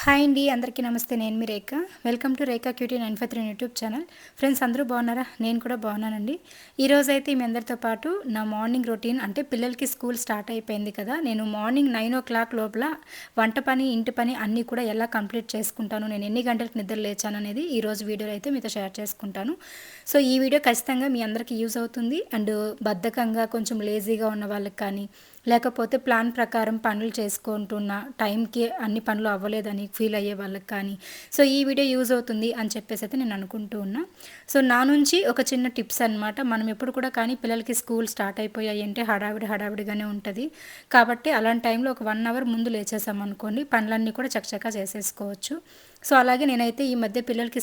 Hi అండి, అందరికీ నమస్తే. నేను మీ Rekha. Welcome to Rekha cutie 953 YouTube channel. Friends, అందరూ బాగున్నారా? నేను కూడా బాగున్నానండి. ఈరోజైతే మీ అందరితో పాటు నా మార్నింగ్ రొటీన్, అంటే పిల్లలకి స్కూల్ స్టార్ట్ అయిపోయింది కదా, నేను మార్నింగ్ 9 o'clock లోపల వంట పని, ఇంటి పని అన్నీ కూడా ఎలా కంప్లీట్ చేసుకుంటాను, నేను ఎన్ని గంటలకు నిద్ర లేచాను అనేది ఈరోజు వీడియోలో అయితే మీతో షేర్ చేసుకుంటాను. సో ఈ వీడియో ఖచ్చితంగా మీ అందరికీ యూజ్ అవుతుంది. అండ్ బద్ధకంగా కొంచెం లేజీగా ఉన్న వాళ్ళకి కానీ, లేకపోతే ప్లాన్ ప్రకారం పనులు చేసుకుంటున్న టైంకి అన్ని పనులు అవ్వలేదని ఫీల్ అయ్యే వాళ్ళకి కానీ, సో ఈ వీడియో యూజ్ అవుతుంది అని చెప్పేసి అయితే నేను అనుకుంటూ ఉన్నా. సో నా నుంచి ఒక చిన్న టిప్స్ అనమాట. మనం ఎప్పుడు కూడా కానీ పిల్లలకి స్కూల్ స్టార్ట్ అయిపోయాయి అంటే హడావిడిగానే ఉంటుంది. కాబట్టి అలాంటి టైంలో ఒక 1 hour ముందు లేచేసామనుకోండి, పనులన్నీ కూడా చకచకా చేసేసుకోవచ్చు. సో అలాగే నేనైతే ఈ మధ్య పిల్లలకి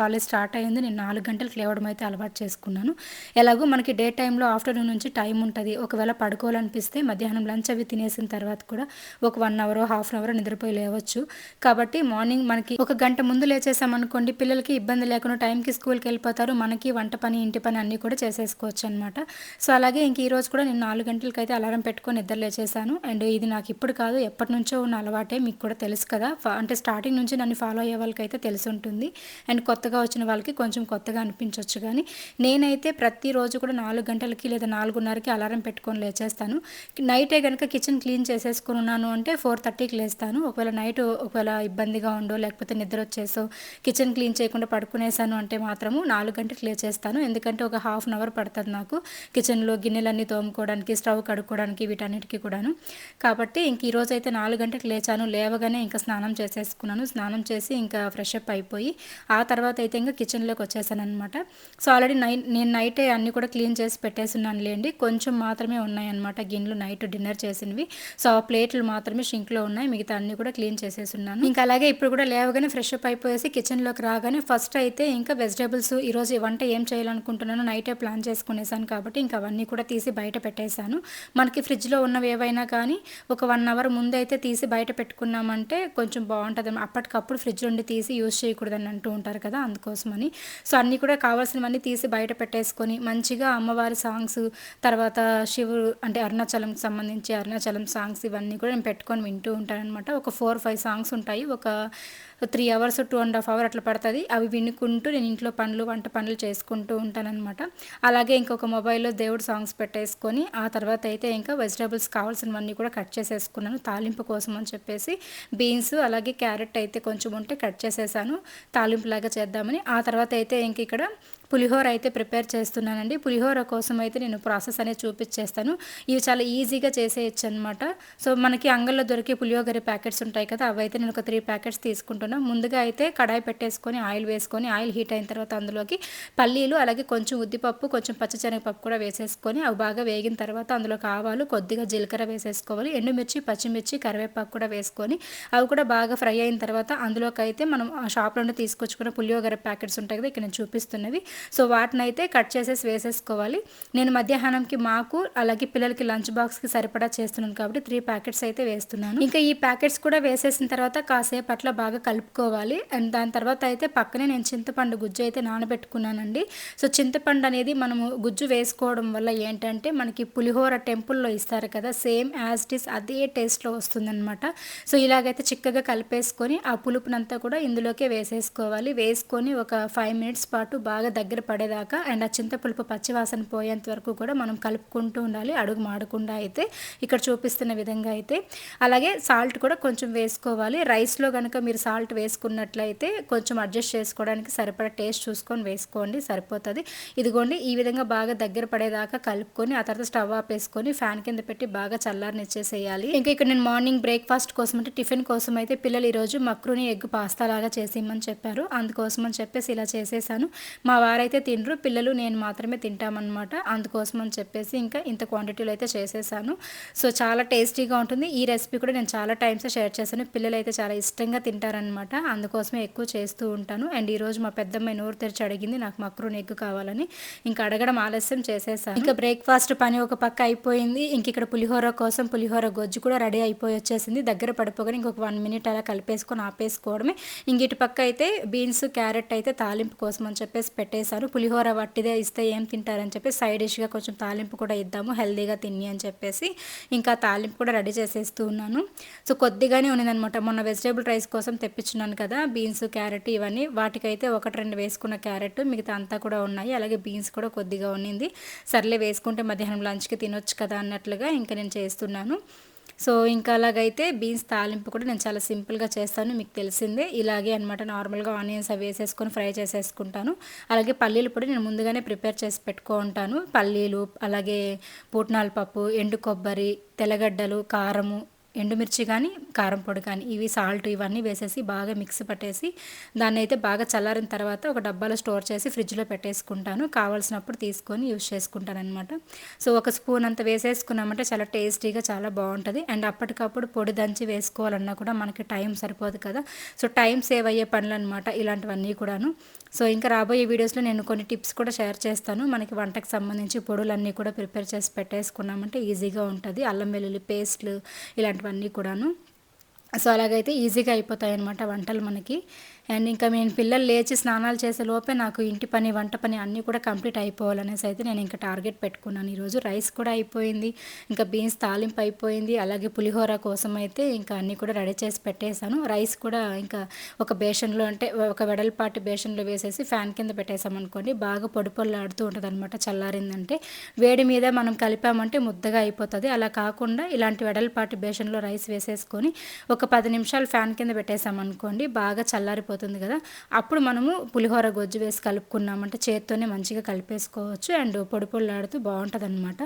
కాలేజ్ స్టార్ట్ అయ్యింది, నేను 4 గంటలకు లేవడం అయితే అలవాటు చేసుకున్నాను. ఎలాగో మనకి డే టైంలో ఆఫ్టర్నూన్ నుంచి టైం ఉంటుంది. ఒకవేళ పడుకోవాలనిపిస్తే మధ్యాహ్నం లంచ్ అవి తినేసిన తర్వాత కూడా ఒక 1 hour హాఫ్ అన్ అవర్ నిద్రపోయి లేవచ్చు. కాబట్టి మార్నింగ్ మనకి ఒక గంట ముందు లేచేసామనుకోండి, పిల్లలకి ఇబ్బంది లేకుండా టైంకి స్కూల్కి వెళ్ళిపోతారు. మనకి వంట పని, ఇంటి పని అన్నీ కూడా చేసేసుకోవచ్చు అనమాట. సో అలాగే ఇంక ఈరోజు కూడా నేను 4 గంటలకి అయితే అలారం పెట్టుకొని నిద్ర లేచేసాను. అండ్ ఇది నాకు ఇప్పుడు కాదు, ఎప్పటి నుంచో ఉన్న అలవాటే, మీకు కూడా తెలుసు కదా. అంటే స్టార్టింగ్ నుంచి నన్ను ఫాలో అయ్యే వాళ్ళకైతే తెలిసి ఉంటుంది. అండ్ కొత్తగా వచ్చిన వాళ్ళకి కొంచెం కొత్తగా అనిపించవచ్చు. కానీ నేనైతే ప్రతిరోజు కూడా 4 గంటలకి లేదా 4:30కి అలారం పెట్టుకొని లేచేస్తాను. నైటే కనుక కిచెన్ క్లీన్ చేసేసుకుని ఉన్నాను అంటే 4:30కి లేస్తాను. ఒకవేళ ఇబ్బందిగా ఉండో, లేకపోతే నిద్ర వచ్చేసో కిచెన్ క్లీన్ చేయకుండా పడుకునేసాను అంటే మాత్రము 4 గంటలకు లేచేస్తాను. ఎందుకంటే ఒక హాఫ్ అన్ అవర్ పడుతుంది నాకు కిచెన్లో గిన్నెలన్నీ తోముకోవడానికి, స్టవ్ కడుక్కోవడానికి, వీటన్నిటికీ కూడాను. కాబట్టి ఇంక ఈరోజు అయితే 4 గంటలకు లేచాను. లేవగానే ఇంకా స్నానం చేసేసుకున్నాను. స్నానం చేసి ఇంకా ఫ్రెష్ అప్ అయిపోయి ఆ తర్వాత అయితే ఇంకా కిచెన్లోకి వచ్చేసాను అనమాట. సో ఆల్రెడీ నేను నైటే అన్నీ కూడా క్లీన్ చేసి పెట్టేస్తున్నాను లేండి. కొంచెం మాత్రమే ఉన్నాయన్నమాట గిన్నెలు, నైట్ డిన్నర్ చేసినవి. సో ఆ ప్లేట్లు మాత్రమే షింక్లో ఉన్నాయి, మిగతా అన్నీ కూడా క్లీన్ చేసేస్తున్నాను. ఇంకా అలాగే ఇప్పుడు కూడా లేవగానే ఫ్రెష్ అప్ అయిపోయేసి కిచెన్లోకి రాగానే ఫస్ట్ అయితే ఇంకా వెజిటేబుల్స్, ఈరోజు వంట ఏం చేయాలనుకుంటున్నానో నైటే ప్లాన్ చేసుకునేసాను కాబట్టి ఇంకా అవన్నీ కూడా తీసి బయట పెట్టేశాను. మనకి ఫ్రిడ్జ్లో ఉన్నవి ఏవైనా కానీ ఒక 1 hour ముందు అయితే తీసి బయట పెట్టుకున్నామంటే కొంచెం బాగుంటుంది. అప్పటికప్పుడు ఫ్రిడ్జ్ నుండి తీసి యూజ్ చేయకూడదని అంటూ ఉంటారు కదా, అందుకోసమని. సో అన్నీ కూడా కావాల్సినవన్నీ తీసి బయట పెట్టేసుకొని మంచిగా అమ్మవారి సాంగ్స్, తర్వాత శివుడు అంటే అరుణాచలంకి సంబంధించి అరుణాచలం సాంగ్స్ ఇవన్నీ కూడా నేను పెట్టుకొని వింటూ ఉంటానన్నమాట. ఒక 4-5 సాంగ్స్ ఉంటాయి. ఒక 3 hours 2.5 hours అట్లా పడుతుంది. అవి వినుకుంటూ నేను ఇంట్లో వంట పనులు చేసుకుంటూ ఉంటానన్నమాట. అలాగే ఇంకొక మొబైల్లో దేవుడు సాంగ్స్ పెట్టేసుకొని ఆ తర్వాత అయితే ఇంకా వెజిటేబుల్స్ కావాల్సినవన్నీ కూడా కట్ చేసేసుకున్నాను తాలింపు కోసం అని చెప్పేసి. బీన్స్ అలాగే క్యారెట్ అయితే కొంచెం ఉంటే కట్ చేసేసాను తాలింపులాగా చేద్దామని. ఆ తర్వాత అయితే ఇంక ఇక్కడ పులిహోర అయితే ప్రిపేర్ చేస్తున్నానండి. పులిహోర కోసం అయితే నేను ప్రాసెస్ అనేది చూపించేస్తాను. ఇవి చాలా ఈజీగా చేసేయచ్చు అనమాట. సో మనకి అంగల్లో దొరికే పులిహోర ప్యాకెట్స్ ఉంటాయి కదా, అవైతే నేను ఒక 3 ప్యాకెట్స్ తీసుకుంటున్నాను. ముందుగా అయితే కడాయి పెట్టేసుకొని ఆయిల్ వేసుకొని, ఆయిల్ హీట్ అయిన తర్వాత అందులోకి పల్లీలు, అలాగే కొంచెం ఉద్దిపప్పు, కొంచెం పచ్చిశనగపప్పు కూడా వేసేసుకొని అవి బాగా వేగిన తర్వాత అందులోకి ఆవాలు, కొద్దిగా జీలకర్ర వేసేసుకోవాలి. ఎండుమిర్చి, పచ్చిమిర్చి, కరివేపాకు కూడా వేసుకొని అవి కూడా బాగా ఫ్రై అయిన తర్వాత అందులోకి అయితే మనం షాప్ నుండి తీసుకొచ్చుకున్న పులిహోర ప్యాకెట్స్ ఉంటాయి కదా, ఇక్కడ నేను చూపిస్తున్నవి. సో వాటిని అయితే కట్ చేసేసి వేసేసుకోవాలి. నేను మధ్యాహ్నంకి మాకు అలాగే పిల్లలకి లంచ్ బాక్స్కి సరిపడా చేస్తున్నాను కాబట్టి 3 ప్యాకెట్స్ అయితే వేస్తున్నాను. ఇంకా ఈ ప్యాకెట్స్ కూడా వేసేసిన తర్వాత కాసేపు అట్లా బాగా కలుపుకోవాలి. అండ్ దాని తర్వాత అయితే పక్కనే నేను చింతపండు గుజ్జు అయితే నానబెట్టుకున్నానండి. సో చింతపండు అనేది మనము గుజ్జు వేసుకోవడం వల్ల ఏంటంటే మనకి పులిహోర టెంపుల్లో ఇస్తారు కదా, సేమ్ యాజ్ ఇట్ ఈస్ అదే టేస్ట్లో వస్తుందన్నమాట. సో ఇలాగైతే చిక్కగా కలిపేసుకొని ఆ పులుపునంతా కూడా ఇందులోకే వేసేసుకోవాలి. వేసుకొని ఒక 5 minutes పాటు బాగా దగ్గర పడేదాకా అండ్ ఆ చింతపులుపు పచ్చివాసన పోయేంత వరకు కూడా మనం కలుపుకుంటూ ఉండాలి, అడుగు మాడకుండా అయితే ఇక్కడ చూపిస్తున్న విధంగా అయితే. అలాగే సాల్ట్ కూడా కొంచెం వేసుకోవాలి. రైస్లో కనుక మీరు సాల్ట్ వేసుకున్నట్లయితే కొంచెం అడ్జస్ట్ చేసుకోవడానికి సరిపడా టేస్ట్ చూసుకొని వేసుకోండి, సరిపోతుంది. ఇదిగోండి ఈ విధంగా బాగా దగ్గర పడేదాకా కలుపుకొని ఆ తర్వాత స్టవ్ ఆపేసుకొని ఫ్యాన్ కింద పెట్టి బాగా చల్లారనిచ్చేసేయాలి. ఇంకా ఇక్కడ నేను మార్నింగ్ బ్రేక్ఫాస్ట్ కోసం అంటే టిఫిన్ కోసం అయితే పిల్లలు ఈరోజు మక్రూని ఎగ్ పాస్తా లాగా చేసేయమని చెప్పారు. అందుకోసం అని చెప్పేసి ఇలా చేసేసాను. మా వారైతే తినరు, పిల్లలు నేను మాత్రమే తింటామన్నమాట. అందుకోసం అని చెప్పేసి ఇంకా ఇంత క్వాంటిటీలో అయితే చేసేసాను. సో చాలా టేస్టీగా ఉంటుంది. ఈ రెసిపీ కూడా నేను చాలా టైమ్స్ షేర్ చేశాను. పిల్లలు అయితే చాలా ఇష్టంగా తింటారనమాట, అందుకోసమే ఎక్కువ చేస్తూ ఉంటాను. అండ్ ఈరోజు మా పెద్దమ్మాయి నోరు తెరిచి అడిగింది నాకు మక్రూని ఎగ్ కావాలని. ఇంకా అడగడం ఆలస్యం చేసేసాను. ఇంకా బ్రేక్ఫాస్ట్ పని ఒక పక్క అయిపోయింది. ఇంక ఇక్కడ పులిహోర కోసం పులిహోర గొజ్జు కూడా రెడీ అయిపోయి వచ్చేసింది. దగ్గర పడిపోగానే ఇంకొక 1 minute అలా కలిపేసుకొని ఆపేసుకోవడమే. ఇంక ఇటు పక్క అయితే బీన్స్, క్యారెట్ అయితే తాలింపు కోసం అని చెప్పేసి చేశాను. పులిహోర వట్టిదే ఇస్తే ఏం తింటారని చెప్పి సైడ్ డిష్గా కొంచెం తాలింపు కూడా ఇద్దాము హెల్తీగా తిని అని చెప్పేసి ఇంకా తాలింపు కూడా రెడీ చేసేస్తూ ఉన్నాను. సో కొద్దిగానే ఉన్నదనమాట. మొన్న వెజిటేబుల్ రైస్ కోసం తెప్పించున్నాను కదా, బీన్స్, క్యారెట్ ఇవన్నీ, వాటికైతే 1-2 వేసుకున్న క్యారెట్, మిగతా అంతా కూడా ఉన్నాయి. అలాగే బీన్స్ కూడా కొద్దిగా ఉన్నింది. సర్లే వేసుకుంటే మధ్యాహ్నం లంచ్కి తినొచ్చు కదా అన్నట్లుగా ఇంకా నేను చేస్తున్నాను. సో ఇంకా అలాగైతే బీన్స్ తాలింపు కూడా నేను చాలా సింపుల్గా చేస్తాను, మీకు తెలిసిందే. ఇలాగే అనమాట, నార్మల్గా ఆనియన్స్ అవి వేసేసుకొని ఫ్రై చేసేసుకుంటాను. అలాగే పల్లీలు పొడి నేను ముందుగానే ప్రిపేర్ చేసి పెట్టుకుంటాను. పల్లీలు, అలాగే పుట్నాల పప్పు, ఎండు కొబ్బరి, తెల్లగడ్డలు, కారము, ఎండుమిర్చి కానీ కారం పొడి కానీ ఇవి సాల్ట్ ఇవన్నీ వేసేసి బాగా మిక్స్ పట్టేసి దాన్ని అయితే బాగా చల్లారిన తర్వాత ఒక డబ్బాలో స్టోర్ చేసి ఫ్రిడ్జ్లో పెట్టేసుకుంటాను. కావాల్సినప్పుడు తీసుకొని యూస్ చేసుకుంటాను అనమాట. సో ఒక స్పూన్ అంత వేసేసుకున్నామంటే చాలా టేస్టీగా చాలా బాగుంటుంది. అండ్ అప్పటికప్పుడు పొడి దంచి వేసుకోవాలన్నా కూడా మనకి టైం సరిపోదు కదా. సో టైం సేవ్ అయ్యే పనులు అనమాట ఇలాంటివన్నీ కూడాను. సో ఇంకా రాబోయే వీడియోస్లో నేను కొన్ని టిప్స్ కూడా షేర్ చేస్తాను. మనకి వంటకు సంబంధించి పొడులన్నీ కూడా ప్రిపేర్ చేసి పెట్టేసుకున్నామంటే ఈజీగా ఉంటుంది. అల్లం వెల్లుల్లి పేస్ట్లు ఇలాంటివన్నీ కూడాను. సో అలాగైతే ఈజీగా అయిపోతాయి అన్నమాట వంటలు మనకి. అండ్ ఇంకా నేను పిల్లలు లేచి స్నానాలు చేసే లోపే నాకు ఇంటి పని, వంట పని అన్నీ కూడా కంప్లీట్ అయిపోవాలనేసి అయితే నేను ఇంకా టార్గెట్ పెట్టుకున్నాను. ఈరోజు రైస్ కూడా అయిపోయింది, ఇంకా బీన్స్ తాలింపు అయిపోయింది, అలాగే పులిహోర కోసం అయితే ఇంకా అన్నీ కూడా రెడీ చేసి పెట్టేశాను. రైస్ కూడా ఇంకా ఒక బేషన్లో, అంటే ఒక వెడల్పాటి బేషన్లో వేసేసి ఫ్యాన్ కింద పెట్టేసామనుకోండి, బాగా పొడి పొల్లాడుతూ ఉంటుంది అనమాట. చల్లారిందంటే వేడి మీద మనం కలిపామంటే ముద్దగా అయిపోతుంది. అలా కాకుండా ఇలాంటి వెడల్పాటి బేషన్లో రైస్ వేసేసుకొని ఒక 10 నిమిషాలు ఫ్యాన్ కింద పెట్టేసామనుకోండి, బాగా చల్లారిపోతుంది కదా. అప్పుడు మనము పులిహోర గొజ్జు వేసి కలుపుకున్నామంటే చేత్తోనే మంచిగా కలిపేసుకోవచ్చు. అండ్ పొడి పొల్లాడుతూ బాగుంటుంది అనమాట.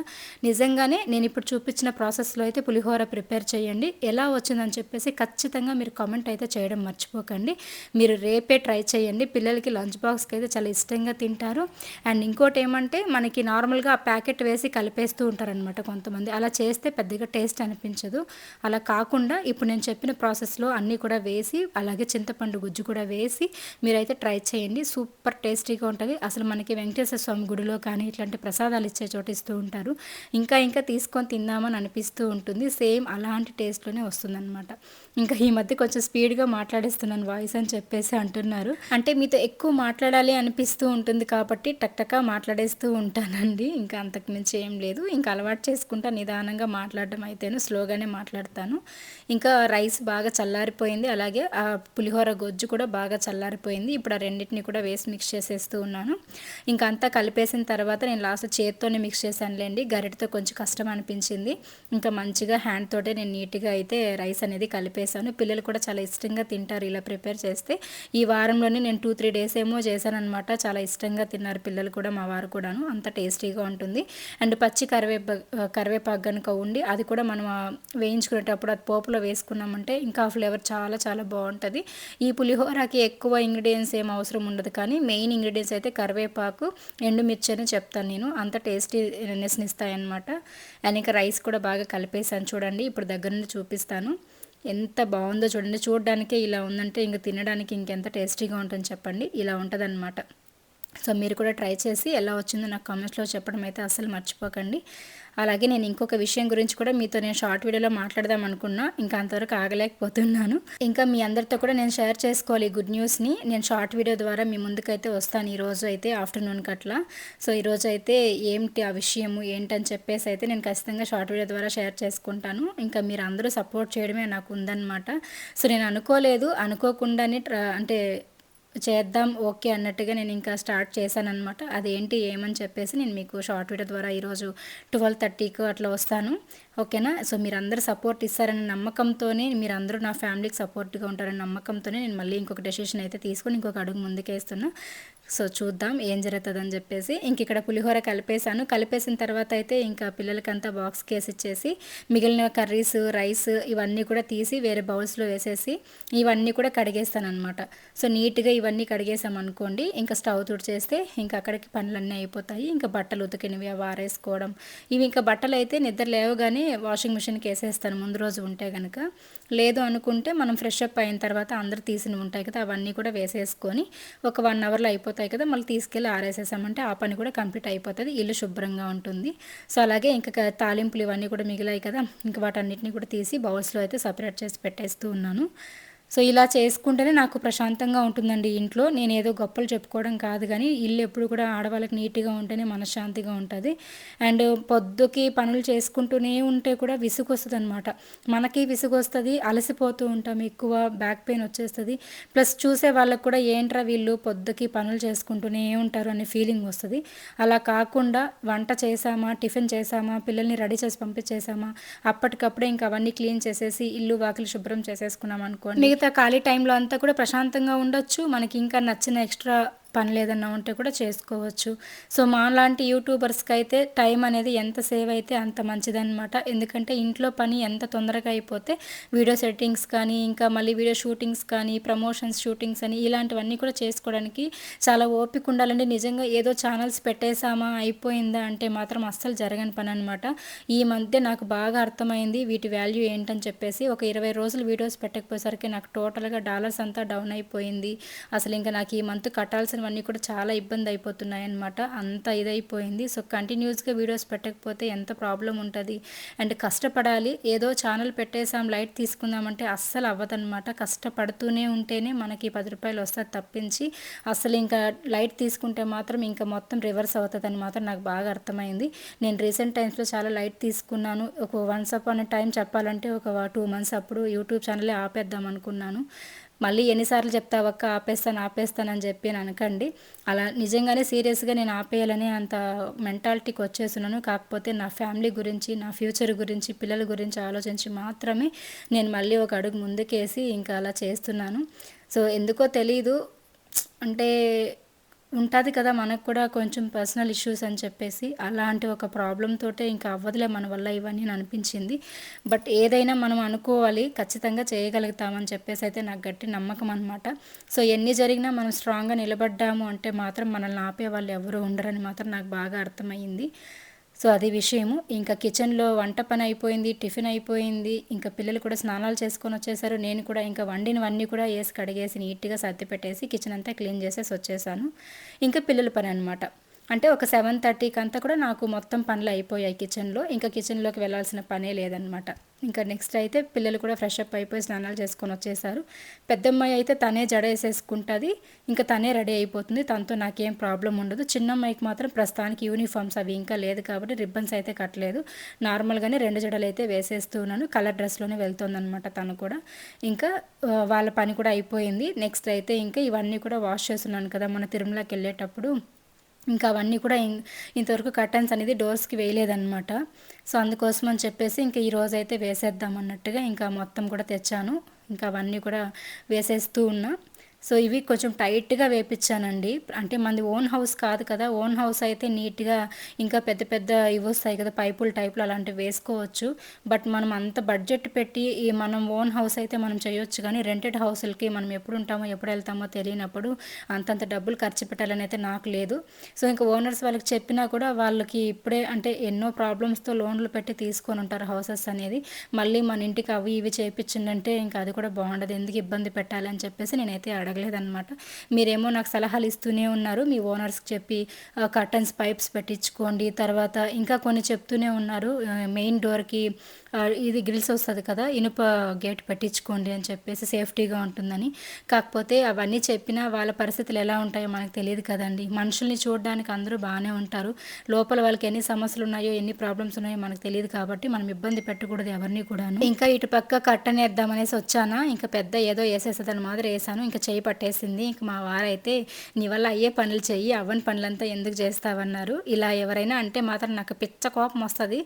నిజంగానే నేను ఇప్పుడు చూపించిన ప్రాసెస్లో అయితే పులిహోర ప్రిపేర్ చేయండి. ఎలా వచ్చిందని చెప్పేసి ఖచ్చితంగా మీరు కామెంట్ అయితే చేయడం మర్చిపోకండి. మీరు రేపే ట్రై చేయండి. పిల్లలకి లంచ్ బాక్స్కి అయితే చాలా ఇష్టంగా తింటారు. అండ్ ఇంకోటి ఏమంటే మనకి నార్మల్గా ఆ ప్యాకెట్ వేసి కలిపేస్తూ ఉంటారనమాట కొంతమంది. అలా చేస్తే పెద్దగా టేస్ట్ అనిపించదు. అలా కాకుండా ఇప్పుడు నేను చెప్పిన ప్రాసెస్లో అన్నీ కూడా వేసి, అలాగే చింతపండు గుజ్జు కూడా వేసి మీరైతే ట్రై చేయండి. సూపర్ టేస్టీగా ఉంటుంది. అసలు మనకి వెంకటేశ్వర స్వామి గుడిలో కానీ ఇట్లాంటి ప్రసాదాలు ఇచ్చే చోట ఇస్తూ ఉంటారు. ఇంకా ఇంకా తీసుకొని తిందామని అనిపిస్తూ ఉంటుంది. సేమ్ అలాంటి టేస్ట్లోనే వస్తుందన్నమాట. ఇంకా ఈ మధ్య కొంచెం స్పీడ్గా మాట్లాడేస్తున్నాను వాయిస్ అని చెప్పేసి అంటున్నారు. అంటే మీతో ఎక్కువ మాట్లాడాలి అనిపిస్తూ ఉంటుంది కాబట్టి టక్టకా మాట్లాడేస్తూ ఉంటానండి. ఇంకా అంతకు మించి ఏం లేదు. ఇంకా అలవాటు చేసుకుంటా నిదానంగా మాట్లాడడం అయితేను, స్లోగానే మాట్లాడతాను. ఇంకా రైస్ బాగా చల్లారిపోయింది, అలాగే ఆ పులిహోర గొజ్జు కూడా బాగా చల్లారిపోయింది. ఇప్పుడు ఆ రెండింటిని కూడా వేసి మిక్స్ చేసేస్తూ ఉన్నాను. ఇంకా అంతా కలిపేసిన తర్వాత నేను లాస్ట్ చేత్తోనే మిక్స్ చేశానులేండి, గరిటతో కొంచెం కష్టం అనిపించింది. ఇంకా మంచిగా హ్యాండ్ తోటే నేను నీట్గా అయితే రైస్ అనేది కలిపేశాను. పిల్లలు కూడా చాలా ఇష్టంగా తింటారు ఇలా ప్రిపేర్ చేస్తే. ఈ వారంలోనే నేను 2-3 డేస్ ఏమో చేశానమాట. చాలా ఇష్టంగా తిన్నారు పిల్లలు కూడా, మా వారు కూడాను. అంత టేస్టీగా ఉంటుంది. అండ్ పచ్చి కరివేపాకు కనుక ఉండి అది కూడా మనం వేయించుకునేటప్పుడు అది పోపులో వేసుకున్నామంటే ఇంకా ఫ్లేవర్ చాలా చాలా బాగుంటుంది. ఈ పులిహోరకి ఎక్కువ ఇంగ్రీడియంట్స్ ఏం అవసరం ఉండదు, కానీ మెయిన్ ఇంగ్రీడియంట్స్ అయితే కరివేపాకు, ఎండుమిర్చి అని చెప్తాను నేను. అంత టేస్టీనెస్ని ఇస్తాయన్నమాట. అండ్ ఇంకా రైస్ కూడా బాగా కలిపేసాను చూడండి. ఇప్పుడు దగ్గర నుండి చూపిస్తాను. ఎంత బాగుందో చూడండి. చూడడానికే ఇలా ఉందంటే ఇంక తినడానికి ఇంకెంత టేస్టీగా ఉంటుందని చెప్పండి. ఇలా ఉంటుందన్నమాట. సో మీరు కూడా ట్రై చేసి ఎలా వచ్చిందో నాకు కామెంట్స్లో చెప్పడం అయితే అస్సలు మర్చిపోకండి. అలాగే నేను ఇంకొక విషయం గురించి కూడా మీతో నేను షార్ట్ వీడియోలో మాట్లాడదాం అనుకున్నా, ఇంకా అంతవరకు ఆగలేకపోతున్నాను. ఇంకా మీ అందరితో కూడా నేను షేర్ చేసుకోవాలి ఈ గుడ్ న్యూస్ని. నేను షార్ట్ వీడియో ద్వారా మీ ముందుకైతే వస్తాను ఈరోజు అయితే ఆఫ్టర్నూన్కి అట్లా. సో ఈరోజు అయితే ఏంటి ఆ విషయము ఏంటని చెప్పేసి అయితే నేను ఖచ్చితంగా షార్ట్ వీడియో ద్వారా షేర్ చేసుకుంటాను. ఇంకా మీరు అందరూ సపోర్ట్ చేయడమే నాకు ఉందన్నమాట. సో నేను అనుకోకుండానే అంటే చేద్దాం ఓకే అన్నట్టుగా నేను ఇంకా స్టార్ట్ చేశానమాట. అదేంటి ఏమని చెప్పేసి నేను మీకు షార్ట్ వీడియో ద్వారా ఈరోజు 12:30కు అట్లా వస్తాను, ఓకేనా. సో మీరందరూ సపోర్ట్ ఇస్తారనే నమ్మకంతోనే, మీరందరూ నా ఫ్యామిలీకి సపోర్ట్గా ఉంటారనే నమ్మకంతోనే నేను మళ్ళీ ఇంకొక డెసిషన్ అయితే తీసుకొని ఇంకొక అడుగు ముందుకేస్తున్నా. సో చూద్దాం ఏం జరుగుతుందని చెప్పేసి. ఇంక ఇక్కడ పులిహోర కలిపేసిన తర్వాత అయితే ఇంకా పిల్లలకంతా బాక్స్కి వేసి ఇచ్చేసి మిగిలిన కర్రీస్, రైస్ ఇవన్నీ కూడా తీసి వేరే బౌల్స్లో వేసేసి ఇవన్నీ కూడా కడిగేస్తాను అనమాట. సో నీట్గా ఇవన్నీ కడిగేసామనుకోండి, ఇంకా స్టవ్ తుడిచేస్తే ఇంకా అక్కడికి పనులన్నీ అయిపోతాయి. ఇంకా బట్టలు ఉతికినవి అవి ఆరేసుకోవడం, ఇవి ఇంకా బట్టలు అయితే నిద్ర లేవగానే వాషింగ్ మిషన్కి వేసేస్తాను ముందు రోజు ఉంటే కనుక. లేదు అనుకుంటే మనం ఫ్రెష్ అప్ అయిన తర్వాత అందరు తీసినవి ఉంటాయి కదా, అవన్నీ కూడా వేసేసుకొని ఒక 1 అవర్లో అయిపోతాయి కదా, మళ్ళీ తీసుకెళ్ళి ఆరేసేసామంటే ఆ పని కూడా కంప్లీట్ అయిపోతుంది, ఇల్లు శుభ్రంగా ఉంటుంది. సో అలాగే ఇంకా తాలింపులు ఇవన్నీ కూడా మిగిలాయి కదా, ఇంకా వాటన్నిటిని కూడా తీసి బౌల్స్లో అయితే సపరేట్ చేసి పెట్టేస్తూ ఉన్నాను. సో ఇలా చేసుకుంటేనే నాకు ప్రశాంతంగా ఉంటుందండి ఇంట్లో. నేనేదో గొప్పలు చెప్పుకోవడం కాదు గానీ, ఇల్లు ఎప్పుడు కూడా ఆడవాళ్ళకి నీట్‌గా ఉంటేనే మనశ్శాంతిగా ఉంటది. అండ్ పొద్దుకి పనులు చేసుకుంటూనే ఉంటే కూడా విసుగొస్తదనమాట. మనకి విసుగొస్తది, అలసిపోతూ ఉంటాం ఎక్కువ, బ్యాక్ పెయిన్ వచ్చేస్తది. ప్లస్ చూసే వాళ్ళకి కూడా ఏంట్రా వీళ్ళు పొద్దుకి పనులు చేసుకుంటూనే ఉంటారు అనే ఫీలింగ్ వస్తది. అలా కాకుండా వంట చేశామా, టిఫిన్ చేశామా, పిల్లల్ని రెడీ చేసి పంపించేసామా, అప్పటికప్పుడే ఇంక అవన్నీ క్లీన్ చేసేసి ఇల్లు వాకిలి శుభ్రం చేసేసుకున్నాం అనుకోండి, మిగతా ఖాళీ టైంలో అంతా కూడా ప్రశాంతంగా ఉండొచ్చు. మనకి ఇంకా నచ్చిన ఎక్స్ట్రా పనులు ఏదన్నా ఉంటే కూడా చేసుకోవచ్చు. సో మాలాంటి యూట్యూబర్స్కి అయితే టైం అనేది ఎంత సేవ్ అయితే అంత మంచిదన్నమాట. ఎందుకంటే ఇంట్లో పని ఎంత తొందరగా అయిపోతే వీడియో సెట్టింగ్స్ కానీ, ఇంకా మళ్ళీ వీడియో షూటింగ్స్ కానీ, ప్రమోషన్స్ షూటింగ్స్ అని ఇలాంటివన్నీ కూడా చేసుకోవడానికి చాలా ఓపిక ఉండాలండి. నిజంగా ఏదో ఛానల్స్ పెట్టేసామా అయిపోయిందా అంటే మాత్రం అస్సలు జరగని పని అనమాట. ఈ మధ్య నాకు బాగా అర్థమైంది వీటి వాల్యూ ఏంటని చెప్పేసి. ఒక 20 రోజులు వీడియోస్ పెట్టకపోయేసరికి నాకు టోటల్గా డాలర్స్ అంతా డౌన్ అయిపోయింది. అసలు ఇంకా నాకు ఈ మంత్ కట్టాల్సినవన్నీ కూడా చాలా ఇబ్బంది అయిపోతున్నాయి అనమాట. అంత ఇదైపోయింది. సో కంటిన్యూస్గా వీడియోస్ పెట్టకపోతే ఎంత ప్రాబ్లం ఉంటుంది. అండ్ కష్టపడాలి. ఏదో ఛానల్ పెట్టేసాం లైట్ తీసుకుందామంటే అస్సలు అవ్వదన్నమాట. కష్టపడుతూనే ఉంటేనే మనకి 10 రూపాయలు వస్తుంది తప్పించి అసలు ఇంకా లైట్ తీసుకుంటే మాత్రం ఇంకా మొత్తం రివర్స్ అవుతుందని మాత్రం నాకు బాగా అర్థమైంది. నేను రీసెంట్ టైమ్స్లో చాలా లైట్ తీసుకున్నాను. ఒక వన్స్ అపాన్ ఎ టైం చెప్పాలంటే ఒక 2 మంత్స్ అప్పుడు యూట్యూబ్ ఛానలే ఆపేద్దాం అనుకున్నాను. మళ్ళీ ఎన్నిసార్లు చెప్తావక్క ఆపేస్తానని చెప్పి అనకండి. అలా నిజంగానే సీరియస్గా నేను ఆపేయాలని అంత మెంటాలిటీకి వచ్చేస్తున్నాను. కాకపోతే నా ఫ్యామిలీ గురించి, నా ఫ్యూచర్ గురించి, పిల్లల గురించి ఆలోచించి మాత్రమే నేను మళ్ళీ ఒక అడుగు ముందుకేసి ఇంకా అలా చేస్తున్నాను. సో ఎందుకో తెలీదు, అంటే ఉంటుంది కదా మనకు కూడా కొంచెం పర్సనల్ ఇష్యూస్ అని చెప్పేసి, అలాంటి ఒక ప్రాబ్లం తోటే ఇంకా అవ్వదులే మన వల్ల ఇవన్నీ అని అనిపించింది. బట్ ఏదైనా మనం అనుకోవాలి, ఖచ్చితంగా చేయగలుగుతామని చెప్పేసి అయితే నాకు గట్టి నమ్మకం అనమాట. సో ఎన్ని జరిగినా మనం స్ట్రాంగ్గా నిలబడ్డాము అంటే మాత్రం మనల్ని ఆపే వాళ్ళు ఎవరు ఉండరని మాత్రం నాకు బాగా అర్థమైంది. సో అది విషయము. ఇంకా కిచెన్లో వంట పని అయిపోయింది, టిఫిన్ అయిపోయింది, ఇంకా పిల్లలు కూడా స్నానాలు చేసుకొని వచ్చేసారు. నేను కూడా ఇంకా వండినవన్నీ కూడా వేసి కడిగేసి నీట్గా సర్ది పెట్టేసి కిచెన్ అంతా క్లీన్ చేసేసి వచ్చేసాను. ఇంకా పిల్లల పని అనమాట. అంటే ఒక 7:30కి అంతా కూడా నాకు మొత్తం పనులు అయిపోయాయి కిచెన్లో. ఇంకా కిచెన్లోకి వెళ్ళాల్సిన పనే లేదనమాట. ఇంకా నెక్స్ట్ అయితే పిల్లలు కూడా ఫ్రెష్ అప్ అయిపోయి స్నానాలు చేసుకొని వచ్చేసారు. పెద్దమ్మాయి అయితే తనే జడ వేసేసుకుంటుంది, ఇంకా తనే రెడీ అయిపోతుంది. తనతో నాకేం ప్రాబ్లం ఉండదు. చిన్నమ్మాయికి మాత్రం ప్రస్తుతానికి యూనిఫామ్స్ అవి ఇంకా లేదు కాబట్టి రిబ్బన్స్ అయితే కట్టలేదు. నార్మల్గానే 2 జడలు అయితే వేసేస్తూ ఉన్నాను. కలర్ డ్రెస్లోనే వెళ్తుందనమాట తను కూడా. ఇంకా వాళ్ళ పని కూడా అయిపోయింది. నెక్స్ట్ అయితే ఇంకా ఇవన్నీ కూడా వాష్ చేస్తున్నాను కదా మన తిరుమలకి వెళ్ళేటప్పుడు. ఇంకా అవన్నీ కూడా ఇంతవరకు కర్టన్స్ అనేది డోర్స్కి వేయలేదన్నమాట. సో అందుకోసం అని చెప్పేసి ఇంకా ఈరోజు అయితే వేసేద్దాం అన్నట్టుగా ఇంకా మొత్తం కూడా తెచ్చాను. ఇంకా అవన్నీ కూడా వేసేస్తూ ఉన్నా. సో ఇవి కొంచెం టైట్గా వేపించానండి. అంటే మనది ఓన్ హౌస్ కాదు కదా. ఓన్ హౌస్ అయితే నీట్గా ఇంకా పెద్ద పెద్ద ఇవి వస్తాయి కదా, పైపులు టైపులు అలాంటివి వేసుకోవచ్చు. బట్ మనం అంత బడ్జెట్ పెట్టి మనం ఓన్ హౌస్ అయితే మనం చేయొచ్చు, కానీ రెంటెడ్ హౌస్లకి మనం ఎప్పుడు ఉంటామో ఎప్పుడు వెళ్తామో తెలియనప్పుడు అంతంత డబ్బులు ఖర్చు పెట్టాలని అయితే నాకు లేదు. సో ఇంకా ఓనర్స్ వాళ్ళకి చెప్పినా కూడా వాళ్ళకి ఇప్పుడే అంటే ఎన్నో ప్రాబ్లమ్స్తో లోన్లు పెట్టి తీసుకొని ఉంటారు హౌసెస్ అనేది. మళ్ళీ మన ఇంటికి అవి ఇవి చేయించిందంటే ఇంకా అది కూడా బాగుండదు, ఎందుకు ఇబ్బంది పెట్టాలని చెప్పేసి నేనైతే అడగలేదన్నమాట. మీరేమో నాకు సలహాలు ఇస్తూనే ఉన్నారు, మీ ఓనర్స్కి చెప్పి కర్టన్స్ పైప్స్ పెట్టించుకోండి, తర్వాత ఇంకా కొన్ని చెప్తూనే ఉన్నారు మెయిన్ డోర్కి ఇది గ్రిల్స్ వస్తుంది కదా, ఇనుప గేట్ పెట్టించుకోండి అని చెప్పేసి సేఫ్టీగా ఉంటుందని. కాకపోతే అవన్నీ చెప్పినా వాళ్ళ పరిస్థితులు ఎలా ఉంటాయో మనకు తెలియదు కదండి. మనుషుల్ని చూడడానికి అందరూ బాగానే ఉంటారు, లోపల వాళ్ళకి ఎన్ని సమస్యలు ఉన్నాయో ఎన్ని ప్రాబ్లమ్స్ ఉన్నాయో మనకు తెలియదు కాబట్టి మనం ఇబ్బంది పెట్టకూడదు ఎవరిని కూడాను. ఇంకా ఇటు పక్క కట్టని వేద్దామనేసి వచ్చానా, ఇంకా పెద్ద ఏదో వేసేసేదని మాదిరి వేసాను. ఇంకా చేయి పట్టేసింది. ఇంక మా వారైతే నీ వల్ల అయ్యే పనులు చెయ్యి, అవ్వని పనులంతా ఎందుకు చేస్తావన్నారు. ఇలా ఎవరైనా అంటే మాత్రం నాకు పిచ్చ కోపం వస్తుంది.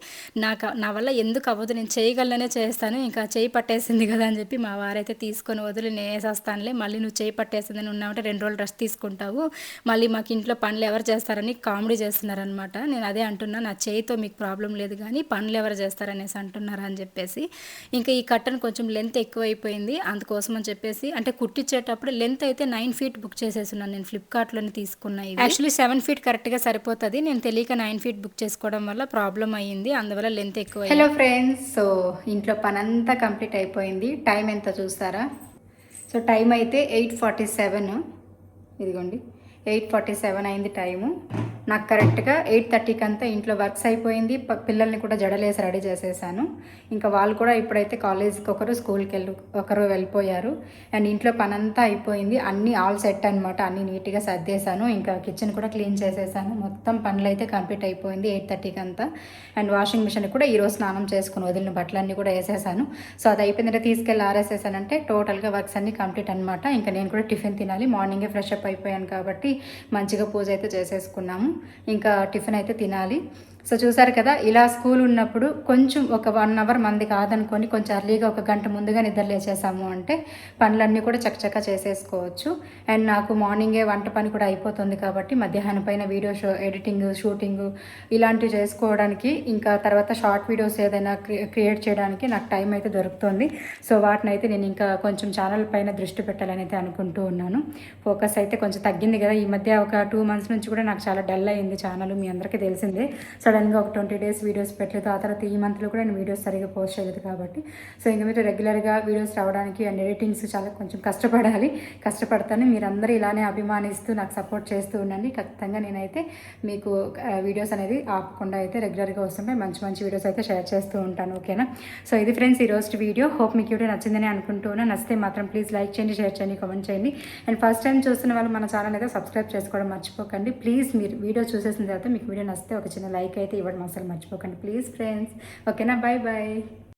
నా వల్ల ఎందుకు అవ్వదు, నేను చేయగలనే చేస్తాను. ఇంకా చేయి పట్టేసింది కదా అని చెప్పి మా వారైతే తీసుకొని వదిలి నేను వేసేస్తానులే, మళ్ళీ నువ్వు చేయి పట్టేసిందని ఉన్నావంటే 2 రోజులు రెస్ట్ తీసుకుంటావు, మళ్ళీ మాకు ఇంట్లో పనులు ఎవరు చేస్తారని కామెడీ చేస్తున్నారనమాట. నేను అదే అంటున్నా, నా చేయితో మీకు ప్రాబ్లం లేదు కానీ పనులు ఎవరు చేస్తారనేసి అంటున్నారా అని చెప్పేసి. ఇంకా ఈ కట్టను కొంచెం లెంత్ ఎక్కువైపోయింది, అందుకోసం అని చెప్పేసి అంటే కుట్టించేటప్పుడు లెంత్ అయితే 9 ఫీట్ బుక్ చేసేస్తున్నాను నేను, ఫ్లిప్కార్ట్లోనే తీసుకున్నా. యాక్చువల్లీ 7 ఫీట్ కరెక్ట్గా సరిపోతుంది, నేను తెలియక 9 ఫీట్ బుక్ చేసుకోవడం వల్ల ప్రాబ్లం అయ్యింది, అందువల్ల లెంత్ ఎక్కువ. హలో ఫ్రెండ్స్, సో ఇంట్లో పని అంతా కంప్లీట్ అయిపోయింది. టైం ఎంత చూస్తారా? సో టైం అయితే 8:47, ఇదిగోండి 8:47 అయింది టైము. నాకు కరెక్ట్గా 8:30కి అంతా ఇంట్లో వర్క్స్ అయిపోయింది. పిల్లల్ని కూడా జడలేసి రెడీ చేసేసాను. ఇంకా వాళ్ళు కూడా ఇప్పుడైతే కాలేజ్కి ఒకరు స్కూల్కి ఒకరు వెళ్ళిపోయారు. అండ్ ఇంట్లో పనంతా అయిపోయింది. అన్నీ ఆల్ సెట్ అనమాట. అన్నీ నీట్గా సర్దేశాను. ఇంకా కిచెన్ కూడా క్లీన్ చేసేసాను. మొత్తం పనులు అయితే కంప్లీట్ అయిపోయింది 8:30కి అంతా. అండ్ వాషింగ్ మిషన్ కూడా ఈరోజు స్నానం చేసుకుని వదిలిన బట్టలన్నీ కూడా వేసేసాను. సో అది అయిపోయిందంటే తీసుకెళ్ళి ఆరేసేసానంటే టోటల్గా వర్క్స్ అన్నీ కంప్లీట్ అనమాట. ఇంకా నేను కూడా టిఫిన్ తినాలి. మార్నింగే ఫ్రెష్ అప్ అయిపోయాను కాబట్టి మంచిగా పూజ అయితే చేసేసుకున్నాము. ఇంకా టిఫిన్ అయితే తినాలి. సో చూసారు కదా, ఇలా స్కూల్ ఉన్నప్పుడు కొంచెం ఒక 1 అవర్ మంది కాదనుకొని కొంచెం అర్లీగా ఒక గంట ముందుగా నిద్ర లేచేసాము అంటే పనులన్నీ కూడా చకచకా చేసేసుకోవచ్చు. అండ్ నాకు మార్నింగే వంట పని కూడా అయిపోతుంది కాబట్టి మధ్యాహ్నం పైన వీడియో ఎడిటింగ్, షూటింగ్ ఇలాంటివి చేసుకోవడానికి, ఇంకా తర్వాత షార్ట్ వీడియోస్ ఏదైనా క్రియేట్ చేయడానికి నాకు టైం అయితే దొరుకుతుంది. సో వాటిని అయితే నేను ఇంకా కొంచెం ఛానల్ పైన దృష్టి పెట్టాలని అయితే అనుకుంటూ ఉన్నాను. ఫోకస్ అయితే కొంచెం తగ్గింది కదా ఈ మధ్య. ఒక 2 months నుంచి కూడా నాకు చాలా డల్ అయింది ఛానల్, మీ అందరికీ తెలిసిందే. సడన్గా ఒక 20 days వీడియోస్ పెట్టలేదు. ఆ తర్వాత ఈ మంత్లో కూడా నేను వీడియోస్ సరిగ్గా పోస్ట్ చేయలేదు కాబట్టి సో ఇంకా మీరు రెగ్యులర్గా వీడియోస్ రావడానికి అండ్ ఎడిటింగ్స్ చాలా కొంచెం కష్టపడతాను. మీరందరూ ఇలానే అభిమానిస్తూ నాకు సపోర్ట్ చేస్తూ ఉండండి. ఖచ్చితంగా నేనైతే మీకు వీడియోస్ అనేది ఆపకుండా అయితే రెగ్యులర్గా వస్తుంటే మంచి మంచి వీడియోస్ అయితే షేర్ చేస్తూ ఉంటాను. ఓకేనా? సో ఇది ఫ్రెండ్స్ ఈరోజు వీడియో. హోప్ మీకు వీడియో నచ్చిందని అనుకుంటున్నాను. నచ్చితే మాత్రం ప్లీజ్ లైక్ చేయండి, షేర్ చేయండి, కామెంట్ చేయండి. అండ్ ఫస్ట్ టైం చూస్తున్న వాళ్ళు మన ఛానల్ అయితే సబ్స్క్రైబ్ చేసుకోవడం మర్చిపోకండి. ప్లీజ్ మీరు వీడియో చూసేసిన తర్వాత మీకు వీడియో నచ్చితే ఒక చిన్న లైక్ అయితే ఇవ్వడం అసలు మర్చిపోకండి ప్లీజ్ ఫ్రెండ్స్. ఓకేనా? Bye bye.